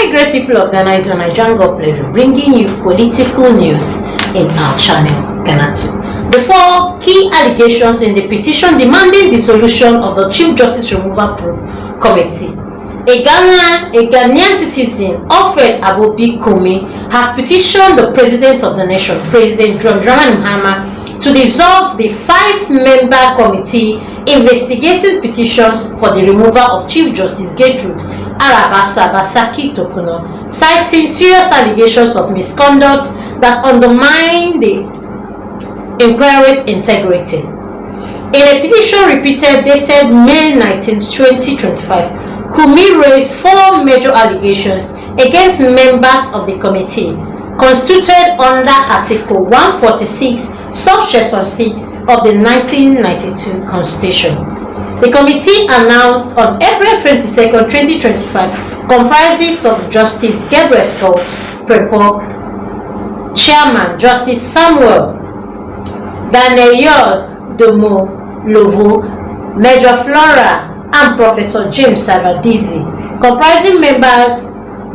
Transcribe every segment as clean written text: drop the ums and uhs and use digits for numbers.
Hi great people of Ghana, it's my God pleasure bringing you political news in our channel Ghanatube. The 4 key allegations in the petition demanding the dissolution of the Chief Justice Removal Committee. A Ghanaian citizen, Alfred Abobi Kumi, has petitioned the President of the Nation, President John Dramani Mahama, to dissolve the 5-member committee investigating petitions for the removal of Chief Justice Gertrude Arabasabasaki Torkornoo, citing serious allegations of misconduct that undermine the inquiry's integrity. In a petition repeated dated May 19, 2025, Kumi raised 4 major allegations against members of the committee, constituted under Article 146, Subsection 6 of the 1992 Constitution. The committee, announced on April 22, 2025, comprises of Justice Gabriel Scott Prepo, Chairman Justice Samuel Daniel Domo Lovo, Major Flora, and Professor James Saladizi, comprising members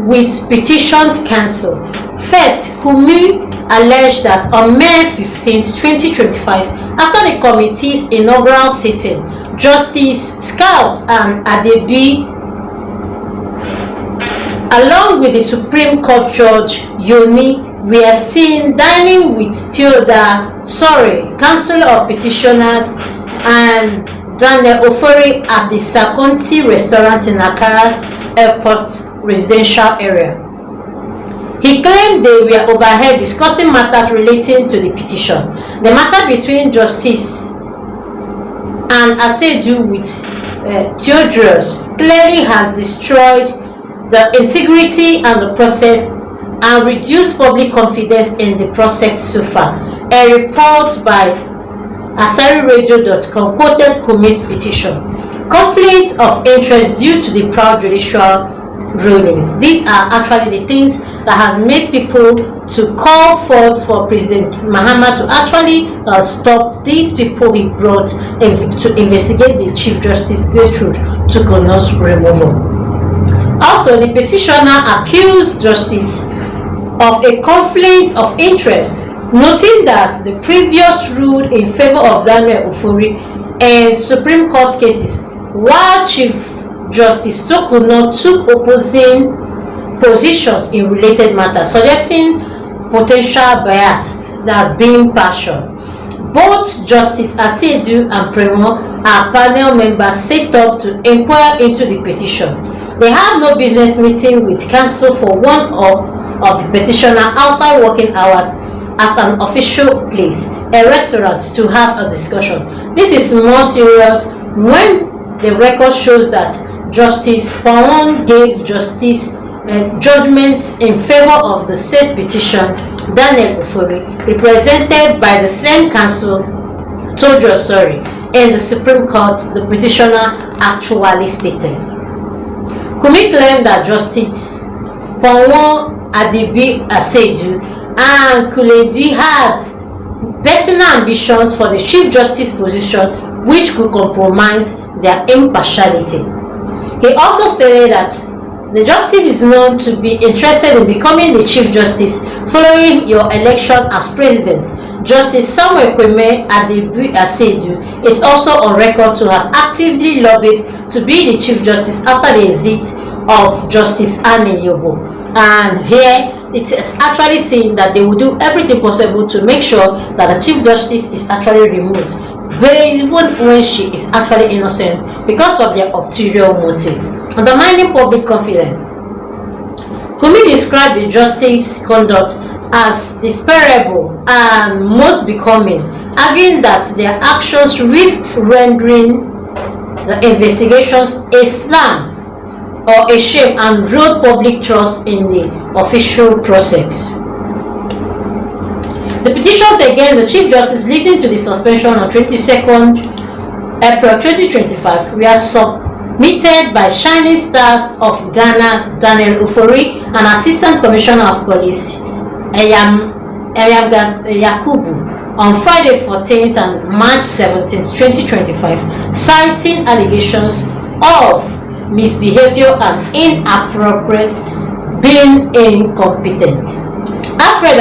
with petitions cancelled. First, Kumi alleged that on May 15, 2025, after the committee's inaugural sitting, Justice Scott and Adebi, along with the Supreme Court Judge Yoni, were seen dining with Theodore Sorry, Counsel of Petitioner, and Daniel Ofori at the Sakonti restaurant in Accra's airport residential area. He claimed they were overheard discussing matters relating to the petition. The matter between Justice and Asedu with Theodorus clearly has destroyed the integrity and the process and reduced public confidence in the process so far. A report by AsariRadio.com quoted Kumi's petition. Conflict of interest due to the proud judicial rulings. These are actually the things that has made people to call forth for President Mahama to actually stop these people he brought to investigate the Chief Justice Gertrude Torkornoo's removal. Also, the petitioner accused Justice of a conflict of interest, noting that the previous ruled in favor of Daniel Ofori in Supreme Court cases, while Chief Justice Torkornoo took opposing positions in related matters, suggesting potential bias that's being partial. Both Justice Asedu and Premo are panel members set up to inquire into the petition. They have no business meeting with counsel for one of the petitioner outside working hours as an official place, a restaurant, to have a discussion. This is more serious when the record shows that Justice Pawon gave judgments in favor of the said petition, Daniel Ofori, represented by the same counsel, Tojo Sorry, in the Supreme Court, the petitioner actually stated. Kumi claimed that Justice Pawon Adebi Asedu and Kuledi had personal ambitions for the Chief Justice position which could compromise their impartiality. He also stated that the Justice is known to be interested in becoming the Chief Justice following your election as President. Justice Samuel Kweme Adebi Asedu is also on record to have actively lobbied to be the Chief Justice after the exit of Justice Annie Yobo. And here it is actually saying that they will do everything possible to make sure that the Chief Justice is actually removed, even when she is actually innocent, because of their ulterior motive, undermining public confidence. Kumi described the Justice's conduct as despicable and most becoming, arguing that their actions risk rendering the investigations a slam or a shame and erode public trust in the official process. The petitions against the Chief Justice leading to the suspension on 22nd April 2025 were submitted by Shining Stars of Ghana, Daniel Ofori, and Assistant Commissioner of Police, Yakubu, on Friday 14th and March 17th, 2025, citing allegations of misbehavior and inappropriate being incompetent. Alfred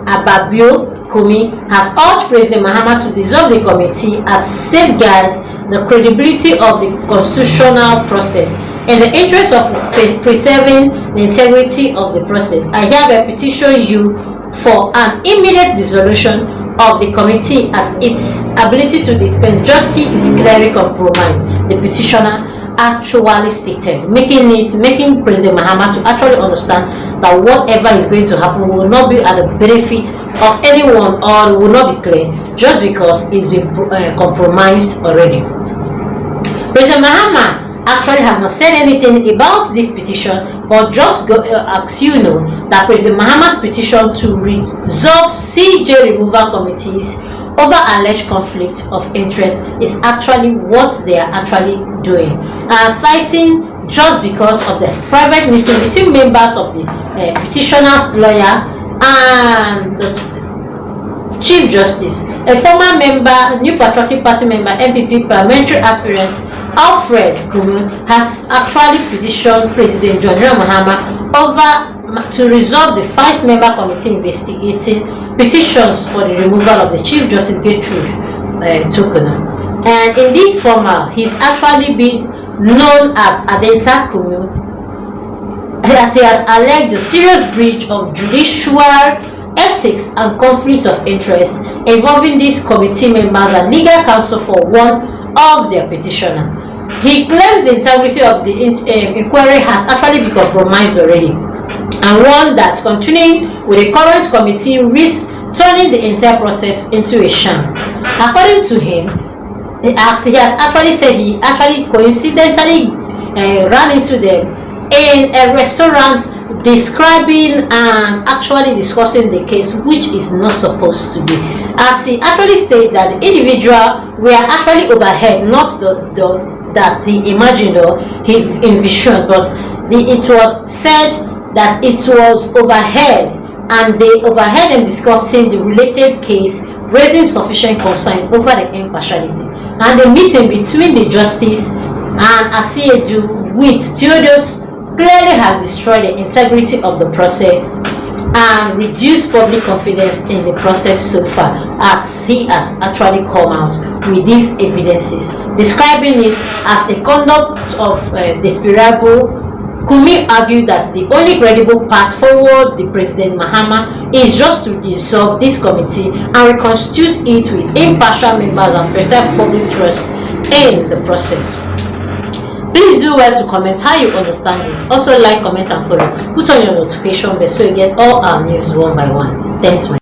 Ababio Kumi has urged President Mahama to dissolve the committee as safeguard the credibility of the constitutional process in the interest of preserving the integrity of the process. I hereby petition you for an immediate dissolution of the committee as its ability to dispense justice is clearly compromised, the petitioner actually stated, making President Mahama to actually understand that whatever is going to happen will not be at the benefit of anyone, or will not be clear just because it's been compromised already. President Mahama actually has not said anything about this petition, but just as you know that President Mahama's petition to resolve CJ removal committees over alleged conflict of interest is actually what they are actually doing, citing just because of the private meeting between members of the petitioner's lawyer and the Chief Justice, a former member, New Patriotic Party member, MPP parliamentary aspirant Alfred Kumi has actually petitioned President John Mahama to resolve the 5-member committee investigating petitions for the removal of the Chief Justice Torkornoo. And in this format, he's actually been known as Adenta Kumi, as he has alleged a serious breach of judicial ethics and conflict of interest involving these committee members and legal counsel for one of their petitioner. He claims the integrity of the inquiry has actually been compromised already, and one that continuing with the current committee risks turning the entire process into a sham. According to him, he has actually said he actually coincidentally ran into them in a restaurant, describing and actually discussing the case, which is not supposed to be. As he actually stated that the individual were actually overheard, not that he imagined or he envisioned, but it was said that it was overheard, and they overheard them discussing the related case, raising sufficient concern over the impartiality. And the meeting between the justice and Asiedu with Theodose clearly has destroyed the integrity of the process and reduced public confidence in the process so far, as he has actually come out with these evidences, describing it as a conduct of desperado. Kumi argued that the only credible path forward, the President Mahama, is just to dissolve this committee and reconstitute it with impartial members and preserve public trust in the process. Please do well to comment how you understand this. Also like, comment and follow. Put on your notification bell so you get all our news one by one. Thanks, my